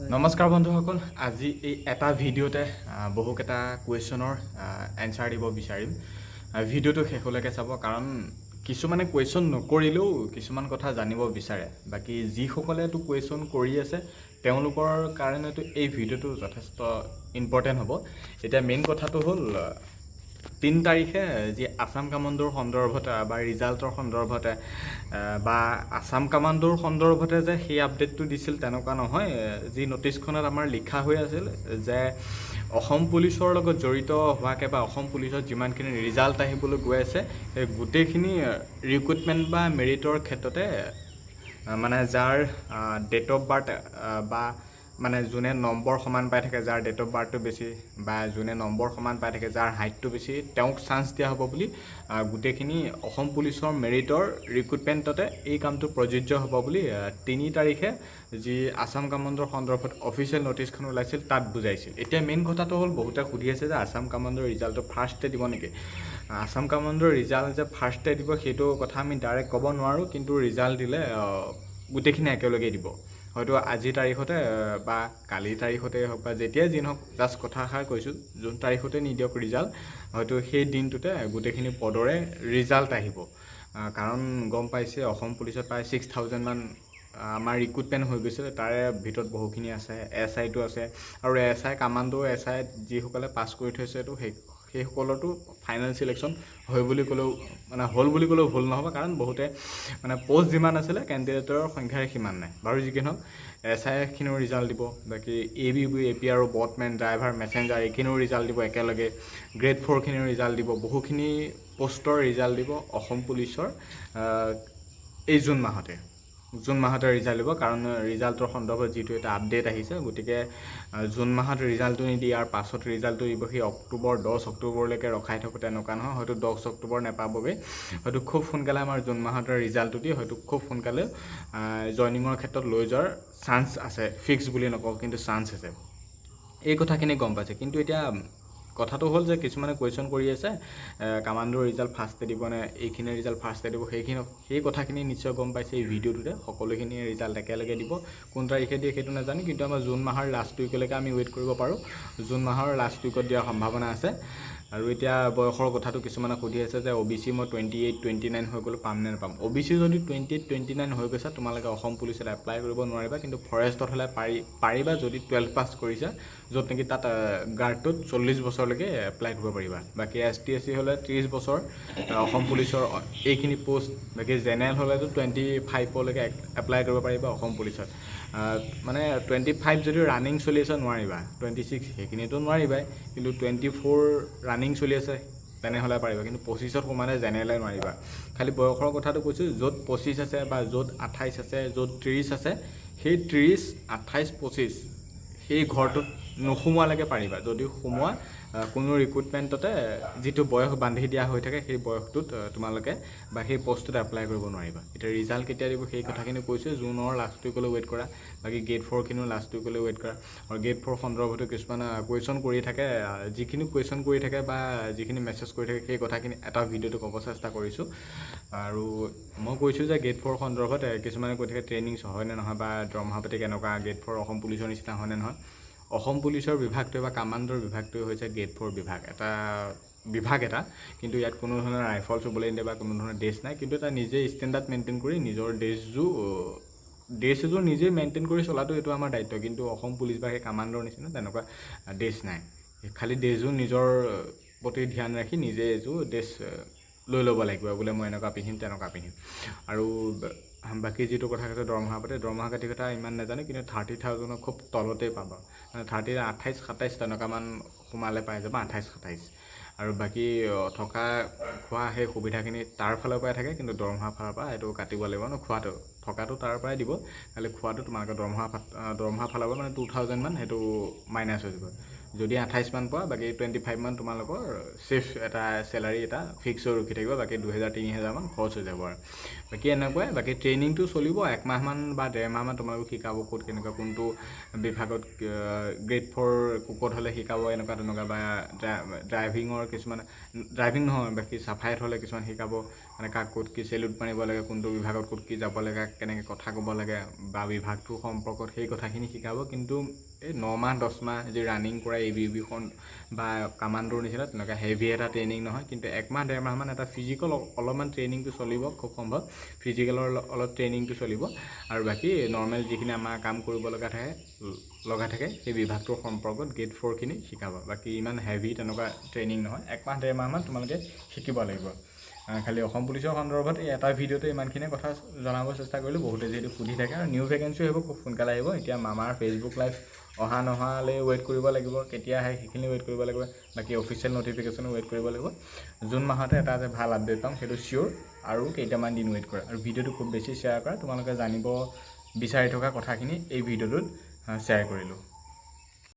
নমস্কাৰ বন্ধুসকল আজি এই এটা ভিডিঅ'তে বহুকেইটা কুৱেশ্যনৰ এনচাৰ দিব বিচাৰিম ভিডিঅ'টো শেষলৈকে চাব কাৰণ কিছুমানে কুৱেশ্যন নকৰিলেও কিছুমান কথা জানিব বিচাৰে বাকি যিসকলেতো কুৱেশ্যন কৰি আছে তেওঁলোকৰ কাৰণেতো এই ভিডিঅ'টো যথেষ্ট ইম্পৰ্টেণ্ট হ'ব এতিয়া মেইন কথাটো হ'ল 3 তাৰিখে যি আসাম কামাণ্ডোৰ সন্দৰ্ভতে বা ৰিজাল্টৰ সন্দৰ্ভতে বা আসাম কামাণ্ডোৰ সন্দৰ্ভতে যে সেই আপডেটটো দিছিল তেনেকুৱা নহয় যি নটিছখনত আমাৰ লিখা হৈ আছিল যে অসম পুলিচৰ লগত জড়িত হোৱাকে বা অসম পুলিচত যিমানখিনি ৰিজাল্ট আহিবলৈ গৈ আছে সেই গোটেইখিনি ৰিক্ৰুটমেণ্ট বা মেৰিটৰ ক্ষেত্ৰতে মানে যাৰ ডেট অফ বাৰ্থ বা মানে যোনে নম্বৰ সমান পাই থাকে যাৰ ডেট অফ বাৰ্থটো বেছি বা যোনে নম্বৰ সমান পাই থাকে যাৰ হাইটটো বেছি তেওঁক চান্স দিয়া হ'ব বুলি গোটেইখিনি অসম পুলিচৰ মেৰিটৰ ৰিক্ৰুটমেণ্টতে এই কামটো প্ৰযোজ্য হ'ব বুলি 3 তাৰিখে যি আসাম কামাণ্ডোৰ সন্দৰ্ভত অফিচিয়েল নটিছখন ওলাইছিল তাত বুজাইছিল এতিয়া মেইন কথাটো হ'ল বহুতে সুধি আছে যে আসাম কামাণ্ডোৰ ৰিজাল্টটো ফাৰ্ষ্টে দিব নেকি আসাম কামাণ্ডোৰ ৰিজাল্ট যে ফাৰ্ষ্টে দিব সেইটো কথা আমি ডাইৰেক্ট ক'ব নোৱাৰোঁ কিন্তু ৰিজাল্ট দিলে গোটেইখিনি একেলগে দিব হয়তো আজিৰ তাৰিখতে বা কালিৰ তাৰিখতে হওক বা যেতিয়াই যি নহওক জাষ্ট কথা এষাৰ কৈছোঁ যোন তাৰিখতে নিদিয়ক ৰিজাল্ট হয়তো সেই দিনটোতে গোটেইখিনি পদৰে ৰিজাল্ট আহিব কাৰণ গম পাইছে অসম পুলিচত প্ৰায় 6000 মান আমাৰ ৰিক্ৰুটমেণ্ট হৈ গৈছে তাৰে ভিতৰত বহুখিনি আছে SI টো আছে আৰু SI কামাণ্ডো SI যিসকলে পাছ কৰি থৈছেতো সেইসকলৰতো ফাইনেল চিলেকশ্যন হয় বুলি ক'লেও মানে হ'ল বুলি ক'লেও ভুল নহ'ব কাৰণ বহুতে মানে পোষ্ট যিমান আছিলে কেণ্ডিডেটৰ সংখ্যাৰে সিমান নাই বাৰু যি কি নহওক SI খিনিও ৰিজাল্ট দিব বাকী ABB APR আৰু বটমেন ড্ৰাইভাৰ মেছেঞ্জাৰ এইখিনিও ৰিজাল্ট দিব একেলগে গ্ৰেড 4 খিনিও ৰিজাল্ট দিব বহুখিনি পোষ্টৰ ৰিজাল্ট দিব অসম পুলিচৰ এই জুন মাহতে ৰিজাল্ট দিব কাৰণ ৰিজাল্টৰ সন্দৰ্ভত যিটো এটা আপডেট আহিছে গতিকে জুন মাহত ৰিজাল্টটো নিদি ইয়াৰ পাছত ৰিজাল্টটো দিব সেই অক্টোবৰ 10 অক্টোবৰলৈকে ৰখাই থাকোঁতে এনেকুৱা নহয় হয়তো 10 অক্টোবৰ নেপাবগৈ হয়তো খুব সোনকালে আমাৰ জুন মাহৰ ৰিজাল্টটো দি হয়তো খুব সোনকালে জইনিঙৰ ক্ষেত্ৰত লৈ যোৱাৰ চান্স আছে ফিক্স বুলি নকওঁ কিন্তু চান্স আছে এই কথাখিনি গম পাইছে কিন্তু এতিয়া কথাটো হ'ল যে কিছুমানে কুৱেশ্যন কৰি আছে কামাণ্ডোৰ ৰিজাল্ট ফাৰ্ষ্টে দিব নে এইখিনি ৰিজাল্ট ফাৰ্ষ্টে দিব সেই কথাখিনি নিশ্চয় গম পাইছে এই ভিডিঅ'টোতে সকলোখিনি ৰিজাল্ট একেলগে দিব কোন তাৰিখে দিয়ে সেইটো নাজানো কিন্তু আমাৰ জুন মাহৰ লাষ্ট উইকলৈকে আমি ৱেইট কৰিব পাৰোঁ জুন মাহৰ লাষ্ট উইকত দিয়াৰ সম্ভাৱনা আছে আৰু এতিয়া বয়সৰ কথাটো কিছুমানে সুধি আছে যে OBC মই 28 29 হৈ গ'লো পাম নে নাপাম OBC যদি 28 29 হৈ গৈছে তোমালোকে অসম পুলিচত এপ্লাই কৰিব নোৱাৰিবা কিন্তু ফৰেষ্টত হ'লে পাৰিবা যদি 12 পাছ কৰিছা য'ত নেকি তাত গাৰ্ডটোত 40 বছৰলৈকে এপ্লাই কৰিব পাৰিবা বাকী ST SC হ'লে 30 বছৰ অসম পুলিচৰ এইখিনি পোষ্ট বাকী জেনেৰেল হ'লেতো 25লৈকে এপ্লাই কৰিব পাৰিবা অসম পুলিচত মানে 25 যদি ৰানিং চলি আছে নোৱাৰিবা 26 সেইখিনিতো নোৱাৰিবাই কিন্তু 24 ৰানিং চলি আছে তেনেহ'লে পাৰিবা কিন্তু 25ত সোমালে জেনেৰেলে নোৱাৰিবা খালি বয়সৰ কথাটো কৈছোঁ য'ত 25 আছে বা য'ত 28 আছে য'ত 30 আছে সেই 30 28 25 সেই ঘৰটোত নোসোমোৱালৈকে পাৰিবা যদি সোমোৱা কোনো ৰিক্ৰুটমেণ্টতে যিটো বয়স বান্ধি দিয়া হৈ থাকে সেই বয়সটোত তোমালোকে বা সেই পোষ্টটোত এপ্লাই কৰিব নোৱাৰিবা এতিয়া ৰিজাল্ট কেতিয়া দিব সেই কথাখিনি কৈছোঁ জুনৰ লাষ্ট উইকলৈ ৱেইট কৰা বাকী গ্ৰেড 4 খিনিও লাষ্ট উইকলৈ ৱেইট কৰা আৰু গ্ৰেড 4 সন্দৰ্ভতো কিছুমান কুৱেশ্যন কৰি থাকে যিখিনি কুৱেশ্যন কৰি থাকে বা যিখিনি মেছেজ কৰি থাকে সেই কথাখিনি এটা ভিডিঅ'টো ক'ব চেষ্টা কৰিছোঁ আৰু মই কৈছোঁ যে গ্ৰেড 4 সন্দৰ্ভত কিছুমানে কৈ থাকে ট্ৰেইনিং হয়নে নহয় বা দৰমহা পাতি কেনেকুৱা গ্ৰেড 4 অসম পুলিচৰ নিচিনা হয়নে নহয় অসম পুলিচৰ বিভাগটোৱে বা কামাণ্ডোৰ বিভাগটোৱে হৈছে গ্ৰেড 4 বিভাগ এটা কিন্তু ইয়াত কোনো ধৰণৰ ৰাইফল চুবলৈ নিদিয়ে বা কোনো ধৰণৰ ড্ৰেছ নাই কিন্তু এটা নিজে ষ্টেণ্ডাৰ্ড মেইনটেইন কৰি নিজৰ ড্ৰেছযোৰ নিজে মেইনটেইন কৰি চলাটো এইটো আমাৰ দায়িত্ব কিন্তু অসম পুলিচ বা সেই কামাণ্ডোৰ নিচিনা তেনেকুৱা ড্ৰেছ নাই খালি ড্ৰেছযোৰ নিজৰ প্ৰতি ধ্যান ৰাখি নিজে এযোৰ ড্ৰেছ লৈ ল'ব লাগিব বোলে মই এনেকুৱা পিন্ধিম তেনেকুৱা পিন্ধিম আৰু বাকী যিটো কথা কৈছে দৰমহা পাতি কথা ইমান নাজানো কিন্তু 30,000 খুব তলতেই পাবা মানে 28 27 তেনেকুৱামান সোমালে পাই যাবা 28 27 আৰু বাকী থকা খোৱা সেই সুবিধাখিনি তাৰ ফালৰ পৰাই থাকে কিন্তু দৰমহাৰ ফালৰ পৰা এইটো কাটিব লাগিব ন খোৱাটো থকাটো তাৰ পৰাই দিব খালি খোৱাটো তোমালোকে দৰমহা ফালৰ পৰা মানে 2000 মান সেইটো মাইনাছ হৈ যাব যদি 28 মান পোৱা বাকী 25 মান তোমালোকৰ চেফ এটা চেলাৰী এটা ফিক্স হৈ ৰখি থাকিব বাকী 2000 3000 মান খৰচ হৈ যাব আৰু বাকী এনেকুৱাই বাকী ট্ৰেইনিংটো চলিব একমাহ মান বা 1.5 মাহ মান তোমালোকক শিকাব ক'ত কেনেকুৱা কোনটো বিভাগত গ্ৰেড 4 কুকত হ'লে শিকাব এনেকুৱা তেনেকুৱা বা ড্ৰাইভিঙৰ কিছুমান ড্ৰাইভিং নহয় বাকী চাফাইত হ'লে কিছুমান শিকাব মানে কাক ক'ত কি চেলুট মাৰিব লাগে, কোনটো বিভাগত ক'ত কি যাব লাগে, কেনেকৈ কথা ক'ব লাগে বা বিভাগটোৰ সম্পৰ্কত সেই কথাখিনি শিকাব। কিন্তু এই 9 মাহ 10 মাহ যি ৰানিং কৰা ABUBখন বা কামাণ্ডোৰ নিচিনা তেনেকুৱা হেভি এটা ট্ৰেইনিং নহয়, কিন্তু 1 মাহ 1.5 মাহমান এটা ফিজিকেল অলপমান ট্ৰেইনিংটো চলিব, খুব সম্ভৱ ফিজিকেলৰ অলপ ট্ৰেইনিংটো চলিব। আৰু বাকী নৰ্মেল যিখিনি আমাৰ কাম কৰিব লগা থাকে সেই বিভাগটোৰ সম্পৰ্কত গ্ৰেড 4খিনি শিকাব। বাকী ইমান হেভি তেনেকুৱা ট্ৰেইনিং নহয়, 1 মাহ 1.5 মাহমান তোমালোকে শিকিব লাগিব। খালি অসম পুলিচৰ সন্দৰ্ভত এই এটা ভিডিঅ'তে ইমানখিনিয়ে কথা জনাব চেষ্টা কৰিলোঁ। বহুতে যিহেতু সুধি থাকে, আৰু নিউ ভেকেঞ্চি আহিব খুব সোনকালে আহিব। এতিয়া মামাৰ ফেচবুক লাইভ অহা নহালৈ ৱেইট কৰিব লাগিব, কেতিয়া আহে সেইখিনি ৱেইট কৰিব লাগিব। বাকী অফিচিয়েল নটিফিকেশ্যনো ৱেইট কৰিব লাগিব। জুন মাহতে এটা যে ভাল আপডেট পাম সেইটো চিয়'ৰ, আৰু কেইটামান দিন ৱেইট কৰা। আৰু ভিডিঅ'টো খুব বেছি শ্বেয়াৰ কৰা, তোমালোকে জানিব বিচাৰি থকা কথাখিনি এই ভিডিঅ'টোত শ্বেয়াৰ কৰিলোঁ।